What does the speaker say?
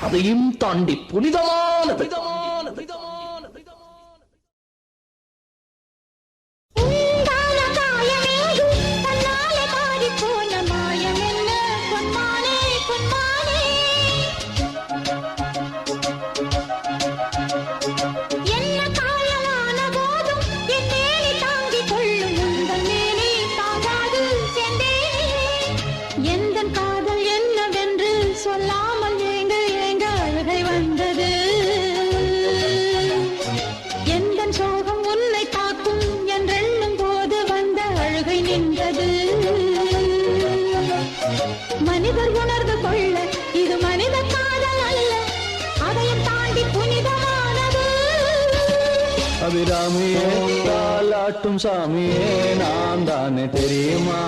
அதையும் தாண்டி புனிதமானது. மனிதர் உணர்ந்து கொள்ள இது மனித காதல் அல்ல, அதையும் தாண்டி புனிதமானது. அபிராமியே தாலாட்டும் சாமியே நான் தானே தெரியுமா?